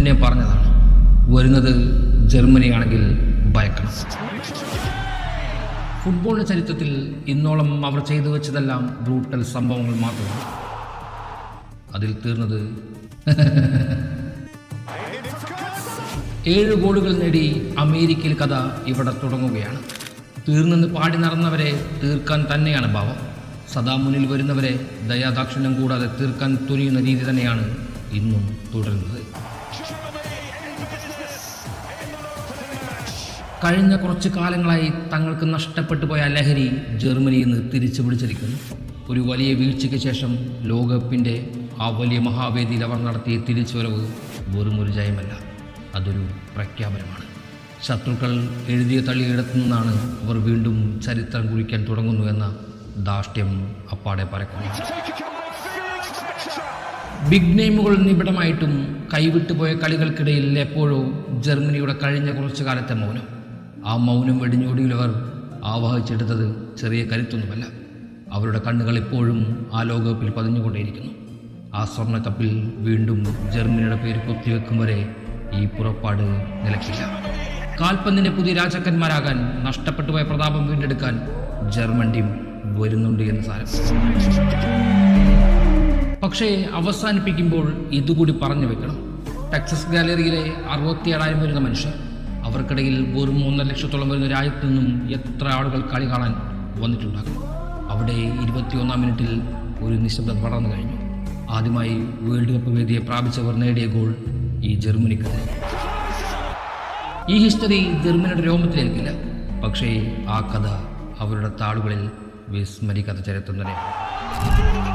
മുന്നേ പറഞ്ഞതാണ്, വരുന്നത് ജർമ്മനിയാണെങ്കിൽ ഭയക്കണം. ഫുട്ബോളിൻ്റെ ചരിത്രത്തിൽ ഇന്നോളം അവർ ചെയ്തു വെച്ചതെല്ലാം ബ്രൂട്ടൽ സംഭവങ്ങൾ മാത്രമാണ്. അതിൽ തീർന്നത് 7 ഗോളുകൾ നേടി അമേരിക്കയിൽ കഥ ഇവിടെ തുടങ്ങുകയാണ്. തീർന്നെന്ന് പാടി നടന്നവരെ തീർക്കാൻ തന്നെയാണ് ഭാവം. സദാ മുന്നിൽ വരുന്നവരെ ദയാദാക്ഷിണ്യം കൂടാതെ തീർക്കാൻ തുനിയുന്ന രീതി തന്നെയാണ് ഇന്നും തുടരുന്നത്. കഴിഞ്ഞ കുറച്ച് കാലങ്ങളായി തങ്ങൾക്ക് നഷ്ടപ്പെട്ടു പോയ ലഹരി ജർമ്മനിയിൽ നിന്ന് തിരിച്ചു പിടിച്ചിരിക്കുന്നു. ഒരു വലിയ വീഴ്ചയ്ക്ക് ശേഷം ലോകകപ്പിൻ്റെ ആ വലിയ മഹാവേദിയിൽ അവർ നടത്തിയ തിരിച്ചുവരവ് വെറുമൊരു ജയമല്ല, അതൊരു പ്രഖ്യാപനമാണ്. ശത്രുക്കൾ എഴുതിയ തള്ളിയിടത്തു നിന്നാണ് അവർ വീണ്ടും ചരിത്രം കുറിക്കാൻ തുടങ്ങുന്നു എന്ന ധാർഷ്ട്യം അപ്പാടെ പരക്കുന്നു. ബിഗ് നെയിമുകൾ നിബിഡമായിട്ടും കൈവിട്ടുപോയ കളികൾക്കിടയിൽ എപ്പോഴോ ജർമ്മനിയുടെ കഴിഞ്ഞ കുറച്ചു കാലത്തെ മൗനം. ആ മൗനം വെടിഞ്ഞോടിയിലവർ ആവാഹിച്ചെടുത്തത് ചെറിയ കരുത്തൊന്നുമല്ല. അവരുടെ കണ്ണുകൾ ഇപ്പോഴും ആ ലോകകപ്പിൽ പതിഞ്ഞുകൊണ്ടേയിരിക്കുന്നു. ആ സ്വർണ്ണക്കപ്പിൽ വീണ്ടും ജർമ്മനിയുടെ പേര് കൊത്തിവെക്കും വരെ ഈ പുറപ്പാട് നിലയ്ക്കില്ല. കാൽപന്തിൻ്റെ പുതിയ രാജാക്കന്മാരാകാൻ, നഷ്ടപ്പെട്ടുപോയ പ്രതാപം വീണ്ടെടുക്കാൻ ജർമ്മൻ ടീം വരുന്നുണ്ട് എന്ന് സാരം. പക്ഷേ അവസാനിപ്പിക്കുമ്പോൾ ഇതുകൂടി പറഞ്ഞു വെക്കണം. ടെക്സസ് ഗാലറിയിലെ 67,000 വരുന്ന മനുഷ്യർ, അവർക്കിടയിൽ വെറും 1.5 ലക്ഷത്തോളം വരുന്ന രാജ്യത്തു നിന്നും എത്ര ആളുകൾ കളി കാണാൻ വന്നിട്ടുണ്ടാകും. അവിടെ 21-ാം മിനിറ്റിൽ ഒരു നിശബ്ദത പടർന്നു കഴിഞ്ഞു. ആദ്യമായി വേൾഡ് കപ്പ് വേദിയെ പ്രാപിച്ചവർ നേടിയ ഗോൾ ഈ ജർമ്മനിക്ക്. ഈ ഹിസ്റ്ററി ജർമ്മനിയുടെ രോമത്തിലേൽക്കില്ല, പക്ഷേ ആ കഥ അവരുടെ താളുകളിൽ വിസ്മരിക്കാത്ത ചരിത്രം തന്നെയാണ്.